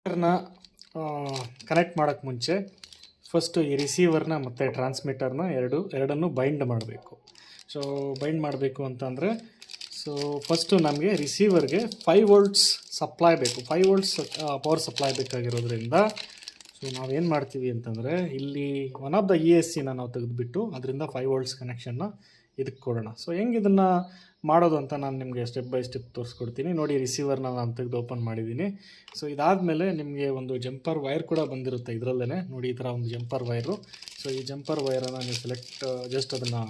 ನ ಕನೆಕ್ಟ್ ಮಾಡೋಕ್ಕೆ ಮುಂಚೆ ಫಸ್ಟು ಈ ರಿಸೀವರ್ನ ಮತ್ತು ಟ್ರಾನ್ಸ್ಮಿಟರ್ನ ಎರಡನ್ನು ಬೈಂಡ್ ಮಾಡಬೇಕು. ಸೊ ಬೈಂಡ್ ಮಾಡಬೇಕು ಅಂತಂದರೆ ಫಸ್ಟು ನಮಗೆ ರಿಸೀವರ್ಗೆ 5 ವೋಲ್ಟ್ಸ್ ಸಪ್ಲೈ ಬೇಕು. 5 ವೋಲ್ಟ್ಸ್ ಪವರ್ ಸಪ್ಲೈ ಬೇಕಾಗಿರೋದ್ರಿಂದ ನಾವೇನು ಮಾಡ್ತೀವಿ ಅಂತಂದರೆ ಇಲ್ಲಿ ಒನ್ ಆಫ್ ದ ESC ನಾವು ತೆಗೆದುಬಿಟ್ಟು ಅದರಿಂದ 5 ವೋಲ್ಟ್ಸ್ ಕನೆಕ್ಷನ್ನ ಇದಕ್ಕೆ ಕೊಡೋಣ. ಸೊ ಹೆಂಗೆ ಇದನ್ನು ಮಾಡೋದು ಅಂತ ನಾನು ನಿಮಗೆ ಸ್ಟೆಪ್ ಬೈ ಸ್ಟೆಪ್ ತೋರಿಸ್ಕೊಡ್ತೀನಿ. ನೋಡಿ, ರಿಸೀವರ್ನ ನಾನು ತೆಗೆದು ಓಪನ್ ಮಾಡಿದ್ದೀನಿ. ಸೊ ಇದಾದಮೇಲೆ ನಿಮಗೆ ಒಂದು ಜಂಪರ್ ವೈರ್ ಕೂಡ ಬಂದಿರುತ್ತೆ ಇದರಲ್ಲೇ. ನೋಡಿ, ಈ ಥರ ಒಂದು ಜಂಪರ್ ವೈರು. ಸೊ ಈ ಜಂಪರ್ ವೈರನ್ನು ನೀವು ಜಸ್ಟ್ ಅದನ್ನು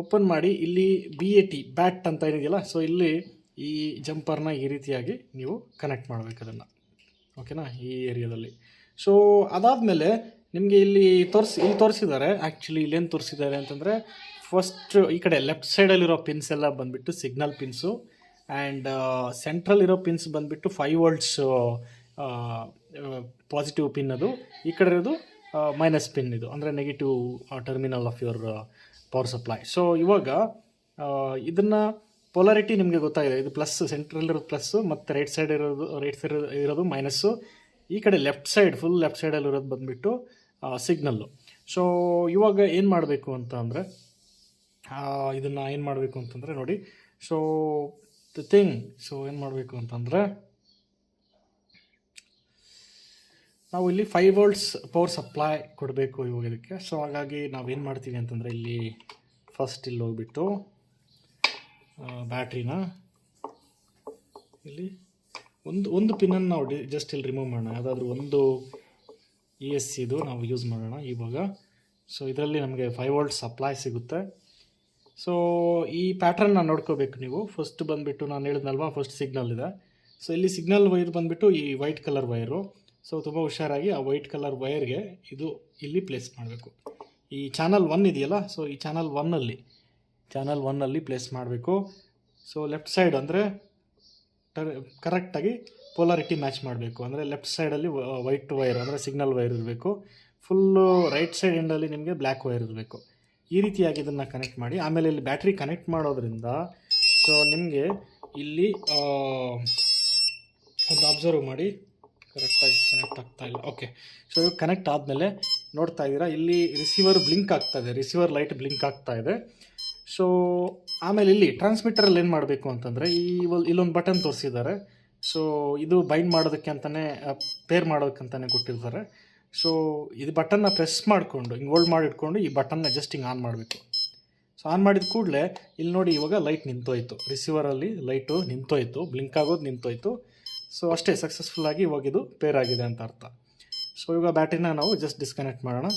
ಓಪನ್ ಮಾಡಿ ಇಲ್ಲಿ BAT ಬ್ಯಾಟ್ ಅಂತ ಏನಿದೆಯಲ್ಲ, ಸೊ ಇಲ್ಲಿ ಈ ಜಂಪರ್ನ ಈ ರೀತಿಯಾಗಿ ನೀವು ಕನೆಕ್ಟ್ ಮಾಡಬೇಕು ಅದನ್ನು. ಓಕೆನಾ, ಈ ಏರಿಯಾದಲ್ಲಿ. ಸೊ ಅದಾದಮೇಲೆ ನಿಮಗೆ ಇಲ್ಲಿ ತೋರಿಸಿದ್ದಾರೆ. ಆ್ಯಕ್ಚುಲಿ ಇಲ್ಲೇನು ತೋರಿಸಿದ್ದಾರೆ ಅಂತಂದರೆ, ಫಸ್ಟ್ ಈ ಕಡೆ ಲೆಫ್ಟ್ ಸೈಡಲ್ಲಿರೋ ಪಿನ್ಸ್ ಎಲ್ಲ ಬಂದುಬಿಟ್ಟು ಸಿಗ್ನಲ್ ಪಿನ್ಸು, ಆ್ಯಂಡ್ ಸೆಂಟ್ರಲ್ಲಿರೋ ಪಿನ್ಸ್ ಬಂದುಬಿಟ್ಟು 5 ವೋಲ್ಟ್ಸ್ ಪಾಸಿಟಿವ್ ಪಿನ್. ಅದು ಈ ಕಡೆ ಇರೋದು ಮೈನಸ್ ಪಿನ್, ಇದು ಅಂದರೆ negative terminal of your power supply. So ಇವಾಗ ಇದನ್ನು ಪೊಲಾರಿಟಿ ನಿಮಗೆ ಗೊತ್ತಾಗಿದೆ. ಇದು ಪ್ಲಸ್, ಸೆಂಟ್ರಲ್ಲಿರೋದು ಪ್ಲಸ್ಸು, ಮತ್ತು ರೈಟ್ ಸೈಡ್ ಇರೋದು ಮೈನಸ್ಸು. ಈ ಕಡೆ ಫುಲ್ ಲೆಫ್ಟ್ ಸೈಡಲ್ಲಿರೋದು ಬಂದುಬಿಟ್ಟು ಸಿಗ್ನಲ್ಲು. ಸೊ ಇವಾಗ ಏನು ಮಾಡಬೇಕು ಅಂತ ಅಂದರೆ, ಇದನ್ನು ಏನು ಮಾಡಬೇಕು ಅಂತಂದರೆ ನೋಡಿ, ಸೊ ಏನು ಮಾಡಬೇಕು ಅಂತಂದರೆ, ನಾವು ಇಲ್ಲಿ 5 ವೋಲ್ಟ್ಸ್ ಪವರ್ ಸಪ್ಲೈ ಕೊಡಬೇಕು ಇವಾಗ ಇದಕ್ಕೆ. ಸೊ ಹಾಗಾಗಿ ನಾವೇನು ಮಾಡ್ತೀವಿ ಅಂತಂದರೆ, ಇಲ್ಲಿ ಫಸ್ಟ್ ಇಲ್ಲಿ ಹೋಗ್ಬಿಟ್ಟು ಬ್ಯಾಟ್ರಿನ ಇಲ್ಲಿ ಒಂದು ಪಿನ್ನನ್ನು ನಾವು ಜಸ್ಟ್ ಇಲ್ಲಿ ರಿಮೂವ್ ಮಾಡೋಣ. ಯಾವುದಾದ್ರೂ ಒಂದು ESCದು ನಾವು ಯೂಸ್ ಮಾಡೋಣ ಇವಾಗ. ಸೊ ಇದರಲ್ಲಿ ನಮಗೆ 5 ವೋಲ್ಟ್ ಸಪ್ಲೈ ಸಿಗುತ್ತೆ. ಸೊ ಈ ಪ್ಯಾಟ್ರನ್ನ ನೋಡ್ಕೋಬೇಕು ನೀವು. ಫಸ್ಟ್ ಬಂದುಬಿಟ್ಟು ನಾನು ಹೇಳಿದ್ನಲ್ವಾ, ಫಸ್ಟ್ ಸಿಗ್ನಲ್ ಇದೆ. ಸೊ ಇಲ್ಲಿ ಸಿಗ್ನಲ್ ವೈರ್ ಬಂದುಬಿಟ್ಟು ಈ ವೈಟ್ ಕಲರ್ ವೈರು. ಸೊ ತುಂಬ ಹುಷಾರಾಗಿ ಆ ವೈಟ್ ಕಲರ್ ವೈರ್ಗೆ ಇದು ಇಲ್ಲಿ ಪ್ಲೇಸ್ ಮಾಡಬೇಕು. ಈ ಚಾನಲ್ 1 ಇದೆಯಲ್ಲ, ಸೊ ಈ ಚಾನಲ್ 1ಅಲ್ಲಿ ಪ್ಲೇಸ್ ಮಾಡಬೇಕು. ಸೊ ಲೆಫ್ಟ್ ಸೈಡ್ ಅಂದರೆ ಕರೆಕ್ಟಾಗಿ ಪೊಲಾರಿಟಿ ಮ್ಯಾಚ್ ಮಾಡಬೇಕು. ಅಂದರೆ ಲೆಫ್ಟ್ ಸೈಡಲ್ಲಿ ವೈಟ್ ವೈರ್ ಅಂದರೆ ಸಿಗ್ನಲ್ ವೈರ್ ಇರಬೇಕು. ಫುಲ್ಲು ರೈಟ್ ಸೈಡ್ ಎಂಡಲ್ಲಿ ನಿಮಗೆ ಬ್ಲ್ಯಾಕ್ ವೈರ್ ಇರಬೇಕು. ಈ ರೀತಿಯಾಗಿ ಇದನ್ನು ಕನೆಕ್ಟ್ ಮಾಡಿ. ಆಮೇಲೆ ಇಲ್ಲಿ ಬ್ಯಾಟ್ರಿ ಕನೆಕ್ಟ್ ಮಾಡೋದ್ರಿಂದ ಸೊ ನಿಮಗೆ ಇಲ್ಲಿ ಒಂದು ಅಬ್ಸರ್ವ್ ಮಾಡಿ, ಕರೆಕ್ಟಾಗಿ ಕನೆಕ್ಟ್ ಆಗ್ತಾ ಇಲ್ಲ. ಓಕೆ, ಸೊ ಇವಾಗ ಕನೆಕ್ಟ್ ಆದಮೇಲೆ ನೋಡ್ತಾ ಇದ್ದೀರಾ, ಇಲ್ಲಿ ರಿಸೀವರ್ ಬ್ಲಿಂಕ್ ಆಗ್ತಾಯಿದೆ, ರಿಸೀವರ್ ಲೈಟ್ ಬ್ಲಿಂಕ್ ಆಗ್ತಾ ಇದೆ. ಸೊ ಆಮೇಲೆ ಇಲ್ಲಿ ಟ್ರಾನ್ಸ್ಮಿಟರಲ್ಲಿ ಏನು ಮಾಡಬೇಕು ಅಂತಂದರೆ, ಇಲ್ಲೊಂದು ಬಟನ್ ತೋರಿಸಿದ್ದಾರೆ. ಸೊ ಇದು ಬೈಂಡ್ ಮಾಡೋದಕ್ಕೆ ಅಂತಲೇ, ಪೇರ್ ಮಾಡೋದಕ್ಕಂತಲೇ ಕೊಟ್ಟಿರ್ತಾರೆ. ಸೊ ಇದು ಬಟನ್ನ ಪ್ರೆಸ್ ಮಾಡಿಕೊಂಡು ಹಿಂಗೆ ಹೋಲ್ಡ್ ಮಾಡಿಟ್ಕೊಂಡು ಈ ಬಟನ್ನ ಜಸ್ಟ್ ಹಿಂಗೆ ಆನ್ ಮಾಡಬೇಕು. ಸೊ ಆನ್ ಮಾಡಿದ ಕೂಡಲೇ ಇಲ್ಲಿ ನೋಡಿ, ಇವಾಗ ಲೈಟ್ ನಿಂತೋಯ್ತು, ರಿಸೀವರಲ್ಲಿ ಲೈಟು ನಿಂತೋಯ್ತು, ಬ್ಲಿಂಕ್ ಆಗೋದು ನಿಂತೋಯ್ತು. ಸೊ ಅಷ್ಟೇ, ಸಕ್ಸಸ್ಫುಲ್ಲಾಗಿ ಇವಾಗ ಇದು ಪೇರ್ ಆಗಿದೆ ಅಂತ ಅರ್ಥ. ಸೊ ಇವಾಗ ಬ್ಯಾಟ್ರಿನ ನಾವು ಜಸ್ಟ್ ಡಿಸ್ಕನೆಕ್ಟ್ ಮಾಡೋಣ.